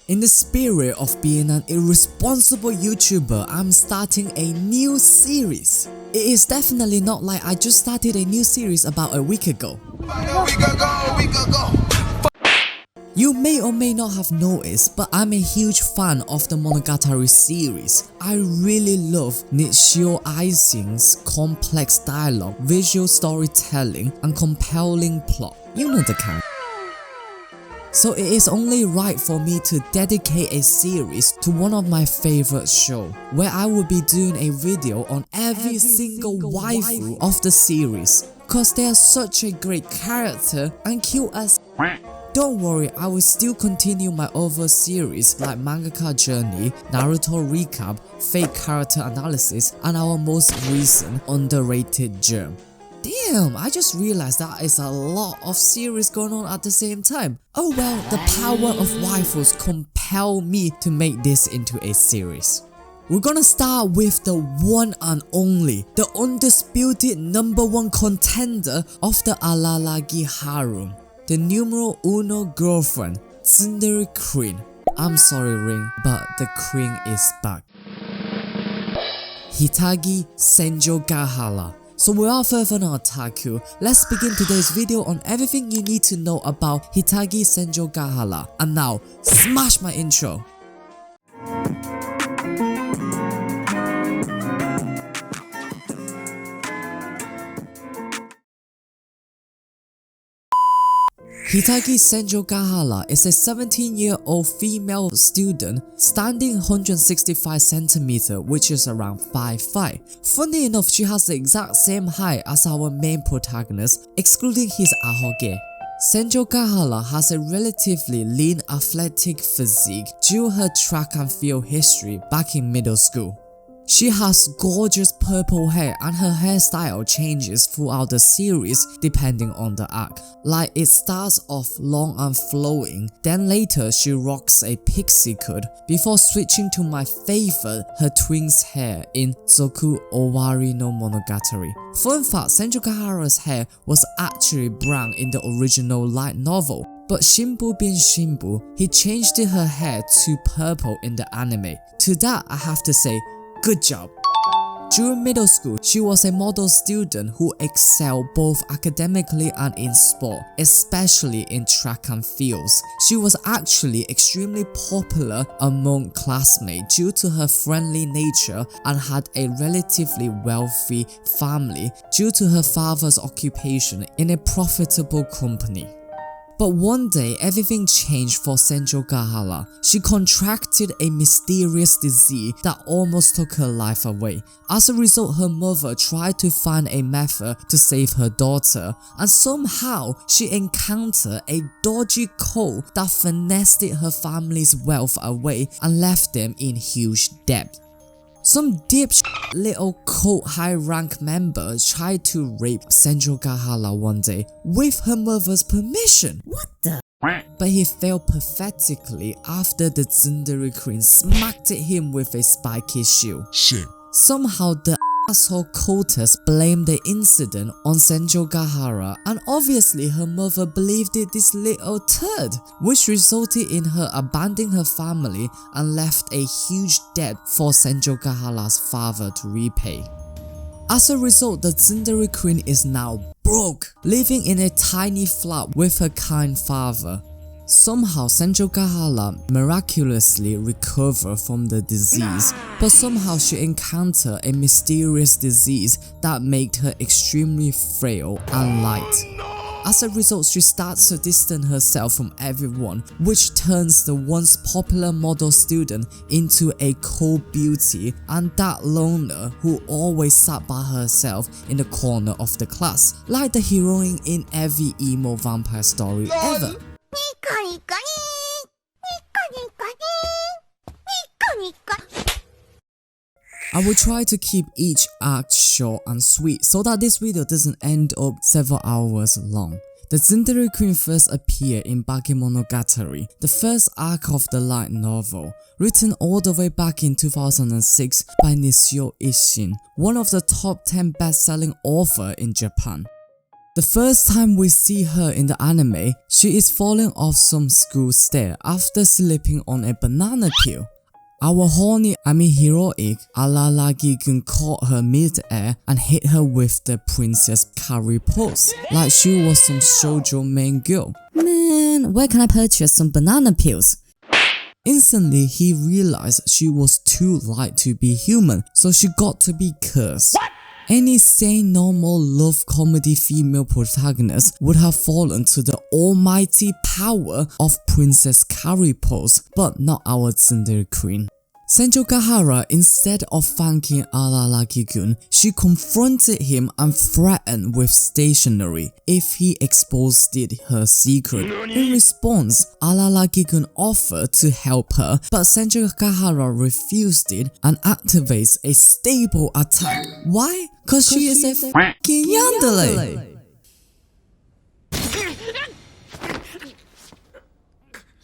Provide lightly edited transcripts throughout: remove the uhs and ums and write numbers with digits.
In the spirit of being an irresponsible YouTuber, I'm starting a new series. It is definitely not like I just started a new series about a week ago. You may or may not have noticed, but I'm a huge fan of the Monogatari series. I really love Nishio Aisin's complex dialogue, visual storytelling, and compelling plot. You know the kind. So it is only right for me to dedicate a series to one of my favorite shows, where I will be doing a video on every single waifu of the series, cause they are such a great character and cute as. Don't worry, I will still continue my other series like Mangaka Journey, Naruto Recap, Fake Character Analysis, and our most recent underrated gem. Damn, I just realized that is a lot of series going on at the same time. Oh well, the power of waifus compel me to make this into a series. We're gonna start with the one and only, the undisputed #1 contender of the Araragi harem, the numero uno girlfriend, Tsudere Queen. I'm sorry Ring, but the queen is back. Hitagi Senjougahara. So without further ado, let's begin today's video on everything you need to know about Hitagi Senjougahara. And now, smash my intro! Hitagi Senjougahara is a 17-year-old female student standing 165 cm, which is around 5'5". Funny enough, she has the exact same height as our main protagonist, excluding his ahoge. Senjougahara has a relatively lean athletic physique due to her track and field history back in middle school. She has gorgeous purple hair and her hairstyle changes throughout the series depending on the arc. Like it starts off long and flowing, then later she rocks a pixie cut before switching to my favorite, her twins hair in Zoku Owari no Monogatari. Fun fact, Senjougahara's hair was actually brown in the original light novel, but Shimbu being Shimbu, he changed her hair to purple in the anime. To that I have to say, good job. During middle school, she was a model student who excelled both academically and in sport, especially in track and fields. She was actually extremely popular among classmates due to her friendly nature and had a relatively wealthy family due to her father's occupation in a profitable company. But one day, everything changed for Senjougahara. She contracted a mysterious disease that almost took her life away. As a result, her mother tried to find a method to save her daughter, and somehow she encountered a dodgy cult that finessed her family's wealth away and left them in huge debt. Some dipshit little cult high-rank member tried to rape Senjougahara one day with her mother's permission. What the? But he failed pathetically after the Tsudere Queen smacked him with a spiky shield. Shit. Somehow the asshole cultist blamed the incident on Senjougahara, and obviously her mother believed it this little turd, which resulted in her abandoning her family and left a huge debt for Senjougahara's father to repay. As a result, the Tsudere Queen is now broke, living in a tiny flat with her kind father. Somehow Senjougahara miraculously recovered from the disease, but somehow she encountered a mysterious disease that made her extremely frail and light. As a result, she starts to distance herself from everyone, which turns the once popular model student into a cold beauty and that loner who always sat by herself in the corner of the class, like the heroine in every emo vampire story ever. I will try to keep each arc short and sweet so that this video doesn't end up several hours long. The Tsudere Queen first appeared in Bakemonogatari, the first arc of the light novel, written all the way back in 2006 by Nishio Ishin, one of the top 10 best-selling authors in Japan. The first time we see her in the anime, she is falling off some school stair after slipping on a banana peel. Our horny heroic Araragi-kun caught her mid-air and hit her with the princess carry pose, like she was some shoujo main girl. Man, where can I purchase some banana peels? Instantly, he realized she was too light to be human, so she got to be cursed. What? Any sane normal love comedy female protagonist would have fallen to the almighty power of Princess Carry pose, but not our Tsudere queen. Senjougahara, instead of thanking Araragi-kun, she confronted him and threatened with stationery if he exposed her secret. In response, Araragi-kun offered to help her, but Senjougahara refused it and activates a stable attack. Why? Cause she is a f***ing yandere!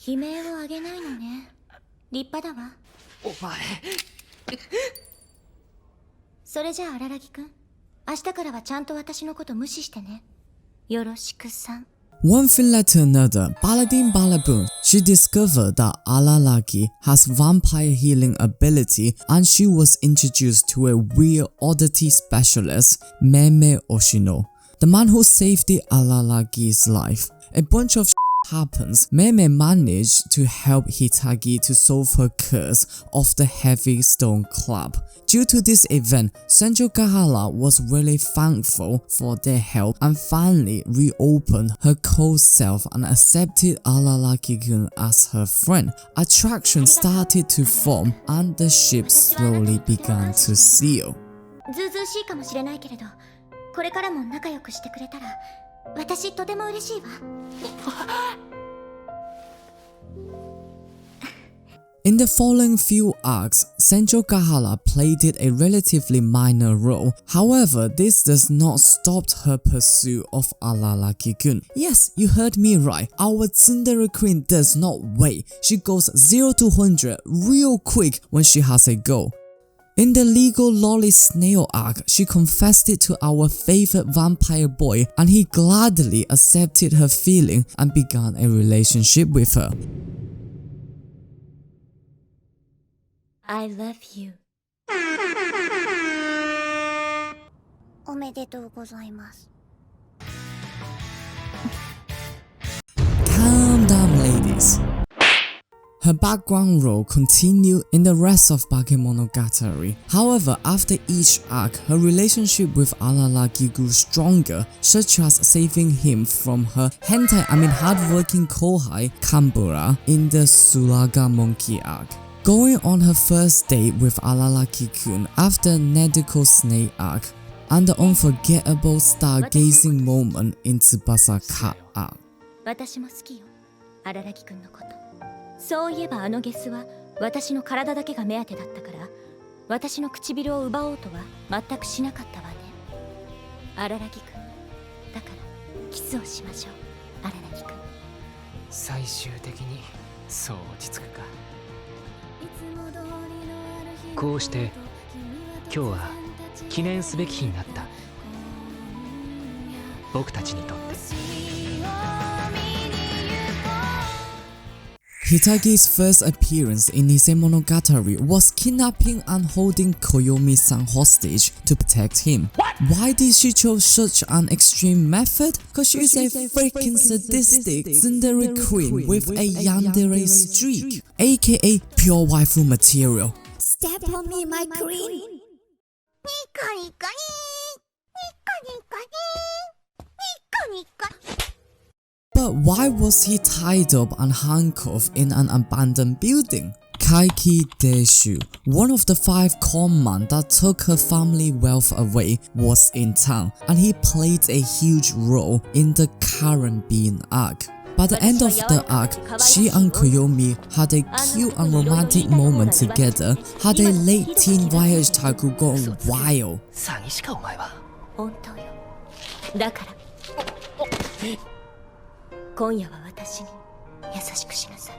悲鳴をあげないのね。立派だわ。お前。それじゃあ荒木くん、明日からはちゃんと私のこと無視してね。よろしくさん。One thing led to another. Baladin Balaboon. She discovered that Araragi has vampire healing ability and she was introduced to a weird oddity specialist, Meme Oshino, the man who saved the Araragi's life. A bunch of happens. Meme managed to help Hitagi to solve her curse of the heavy stone club. Due to this event, Senjougahara was really thankful for their help and finally reopened her cold self and accepted Araragi-kun as her friend. Attraction started to form and the ship slowly began to sail. ずうずうしいかもしれないけれど、これからも仲良くしてくれたら私とても嬉しいわ。In the following few arcs, Senjougahara played a relatively minor role. However, this does not stop her pursuit of Araragi-kun. Yes, you heard me right. Our Tsudere queen does not wait. She goes 0 to 100 real quick when she has a goal. In the legal lolly snail arc, she confessed it to our favorite vampire boy and he gladly accepted her feeling and began a relationship with her. I love you. おめでとうございます。Calm down, ladies. Her background role continued in the rest of Bakemonogatari. However, after each arc, her relationship with Araragi grew stronger, such as saving him from her hardworking kohai Kambura in the Suraga Monkey arc. Going on her first date with Araragi-kun after Nezuko Snake arc, and the unforgettable stargazing moment in Tsubasa Cat arc. 私も好きよ、荒木くんのこと。そういえばあのゲスは私の体だけが目当てだったから、私の唇を奪おうとは全くしなかったわね。荒木くん、だからキスをしましょう、荒木くん。最終的にそう落ち着くか。こうして今日は記念すべき日になった。僕たちにとって。Hitagi's first appearance in Bakemonogatari was kidnapping and holding Koyomi-san hostage to protect him. What? Why did she choose such an extreme method? Cause she's a freaking sadistic Tsudere queen with a yandere streak, aka pure waifu material. Step on me, my queen. But why was he tied up and handcuffed in an abandoned building? Kaiki Deshu, one of the 5 con men that took her family wealth away, was in town and he played a huge role in the Karen Bean arc. By the end of the arc, she and Koyomi had a cute and romantic moment together, had a late teen voyage taku gone wild. 詐欺師かお前は。本当よ。だから。今夜は私に優しくしなさい。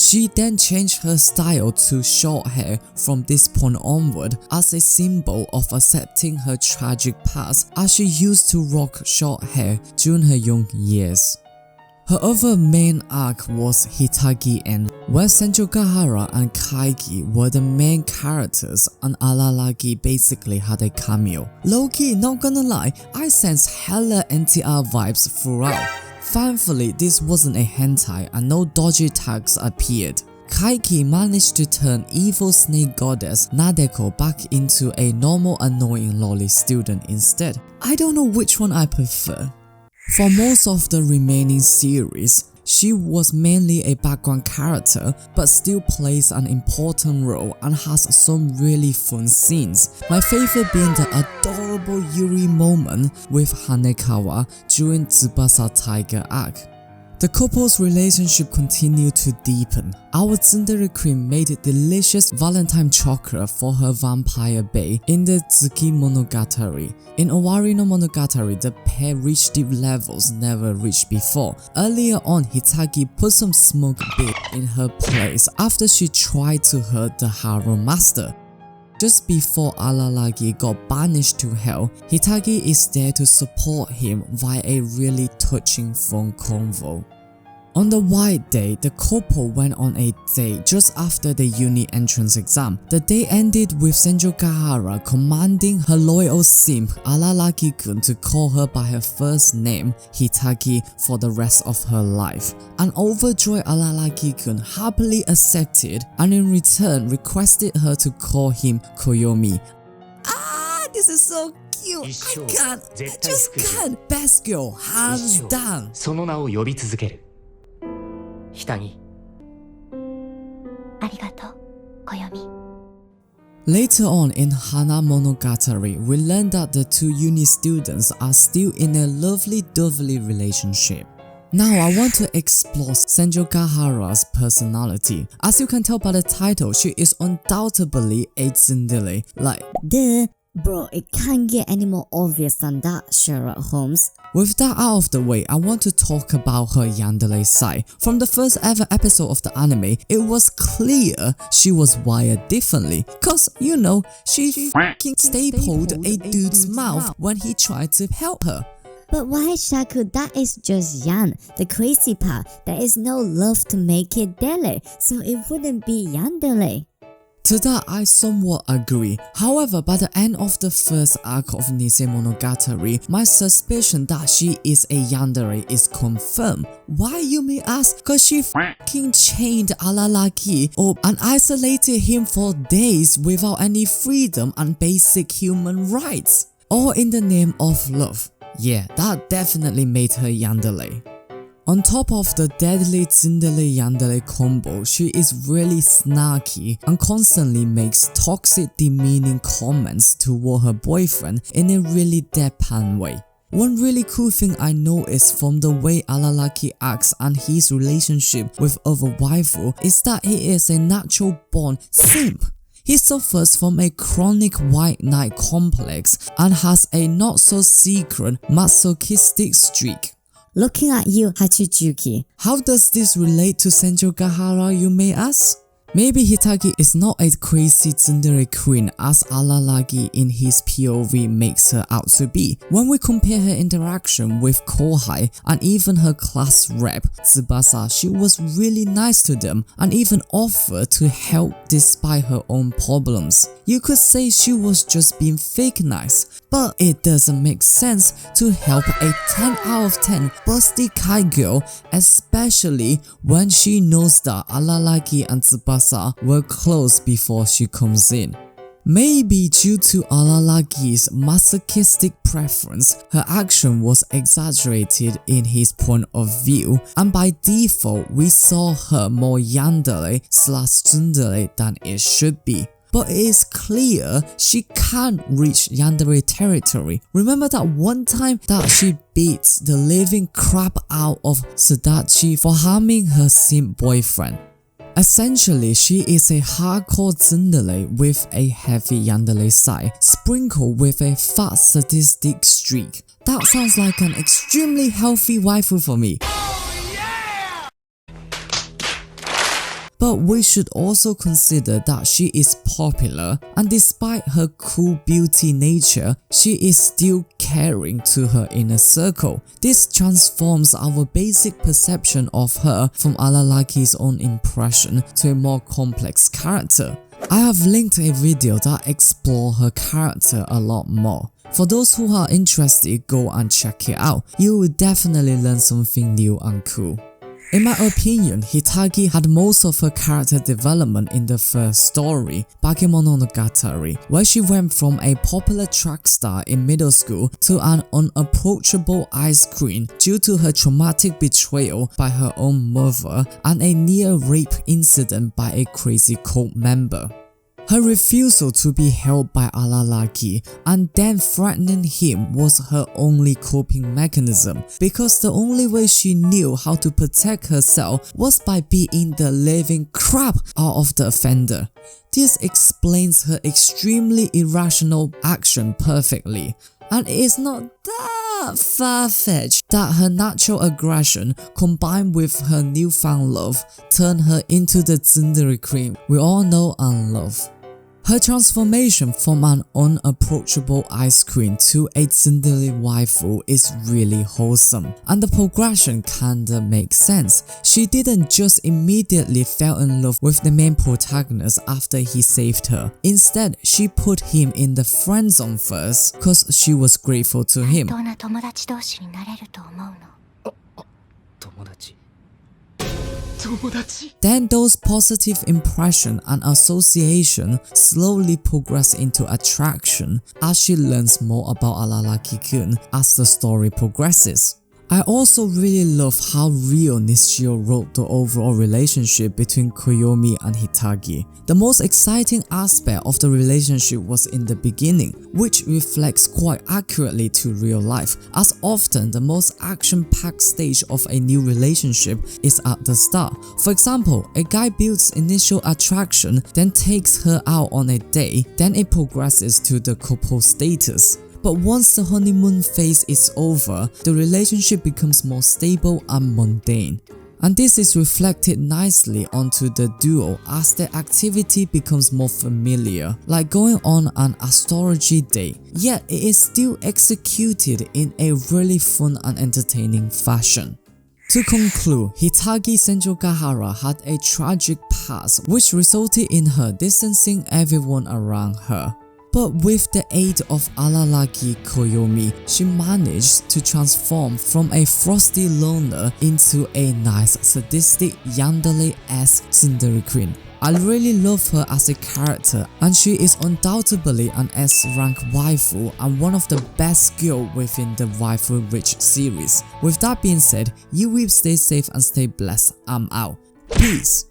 She then changed her style to short hair from this point onward as a symbol of accepting her tragic past, as she used to rock short hair during her young years. Her other main arc was Hitagi End, where Senjougahara and Kaigi were the main characters and Araragi basically had a cameo. Low-key, not gonna lie, I sense hella NTR vibes throughout. Thankfully, this wasn't a hentai and no dodgy tags appeared. Kaigi managed to turn evil snake goddess Nadeko back into a normal annoying lolly student instead. I don't know which one I prefer. For most of the remaining series, she was mainly a background character but still plays an important role and has some really fun scenes. My favorite being the adorable Yuri moment with Hanekawa during Tsubasa Tiger arc. The couple's relationship continued to deepen. Our Tsudere queen made delicious Valentine chocolate for her vampire bae in the Bakemonogatari. In Owari no Monogatari, the pair reached deep levels never reached before. Earlier on, Hitagi put some smoke bit in her place after she tried to hurt the harem master. Just before Araragi got banished to hell, Hitagi is there to support him via a really touching phone convo. On the white day, the couple went on a date just after the uni entrance exam. The day ended with Senjougahara commanding her loyal simp Araragi-kun to call her by her first name, Hitagi, for the rest of her life. An overjoyed Araragi-kun happily accepted and in return requested her to call him Koyomi. Ah, this is so cute. I just can't. Best girl, hands down. その名を呼び続ける。Hitagi. ありがとう、暦。 Later on in Hana Monogatari, we learned that the two uni students are still in a lovely-dovely relationship. Now I want to explore Senjougahara's personality. As you can tell by the title, she is undoubtedly a tsundere. Like, duh, bro, it can't get any more obvious than that, Sherlock Holmes. With that out of the way, I want to talk about her yandere side. From the first ever episode of the anime, it was clear she was wired differently. Cause, you know, she f***ing stapled a dude's mouth when he tried to help her. But why, Shaku? That is just yan. The crazy part, there is no love to make it dele, so it wouldn't be yandere. To that, I somewhat agree. However, by the end of the first arc of Nisei Monogatari, my suspicion that she is a yandere is confirmed. Why, you may ask? Cause she f***ing chained Araragi up and isolated him for days without any freedom and basic human rights. All in the name of love. Yeah, that definitely made her yandere. On top of the deadly tsundere-yandere combo, she is really snarky and constantly makes toxic demeaning comments toward her boyfriend in a really deadpan way. One really cool thing I noticed from the way Araragi acts and his relationship with other waifu is that he is a natural born simp. He suffers from a chronic white knight complex and has a not so secret masochistic streak. Looking at you, Hachijuki. How does this relate to Senjougahara, you may ask? Maybe Hitagi is not a crazy tsundere queen as Araragi in his POV makes her out to be. When we compare her interaction with Kohai and even her class rep, Tsubasa, she was really nice to them and even offered to help despite her own problems. You could say she was just being fake nice, but it doesn't make sense to help a 10 out of 10 busty Kai girl, especially when she knows that Araragi and Tsubasa were close before she comes in. Maybe due to Araragi's masochistic preference, her action was exaggerated in his point of view, and by default we saw her more yandere/tsundere than it should be. But it is clear she can't reach yandere territory. Remember that one time that she beats the living crap out of Sadachi for harming her simp boyfriend? Essentially, she is a hardcore tsundere with a heavy yandere side, sprinkled with a fat sadistic streak. That sounds like an extremely healthy waifu for me. But we should also consider that she is popular, and despite her cool beauty nature, she is still caring to her inner circle. This transforms our basic perception of her from Araraki's own impression to a more complex character. I have linked a video that explores her character a lot more. For those who are interested, go and check it out. You will definitely learn something new and cool. In my opinion, Hitagi had most of her character development in the first story, Bakemonogatari, where she went from a popular track star in middle school to an unapproachable ice queen due to her traumatic betrayal by her own mother and a near rape incident by a crazy cult member. Her refusal to be held by Araraki and then threatening him was her only coping mechanism, because the only way she knew how to protect herself was by beating the living crap out of the offender. This explains her extremely irrational action perfectly, and it is not that far-fetched that her natural aggression combined with her newfound love turned her into the Tsudere queen we all know and love. Her transformation from an unapproachable ice queen to a tsundere waifu is really wholesome, and the progression kinda makes sense. She didn't just immediately fall in love with the main protagonist after he saved her. Instead, she put him in the friend zone first cause she was grateful to him. どんな友達同士になれると思うの？友達。 Then those positive impression and association slowly progress into attraction as she learns more about Araraki-kun as the story progresses. I also really love how real Nishio wrote the overall relationship between Koyomi and Hitagi. The most exciting aspect of the relationship was in the beginning, which reflects quite accurately to real life, as often the most action-packed stage of a new relationship is at the start. For example, a guy builds initial attraction, then takes her out on a date, then it progresses to the couple status. But once the honeymoon phase is over, the relationship becomes more stable and mundane. And this is reflected nicely onto the duo as their activity becomes more familiar, like going on an astrology date, yet it is still executed in a really fun and entertaining fashion. To conclude, Hitagi Senjougahara had a tragic past which resulted in her distancing everyone around her. But with the aid of Araraki Koyomi, she managed to transform from a frosty loner into a nice sadistic yandere-esque tsundere queen. I really love her as a character, and she is undoubtedly an S-rank waifu and one of the best girls within the Waifu Rich series. With that being said, you will stay safe and stay blessed. I'm out. Peace!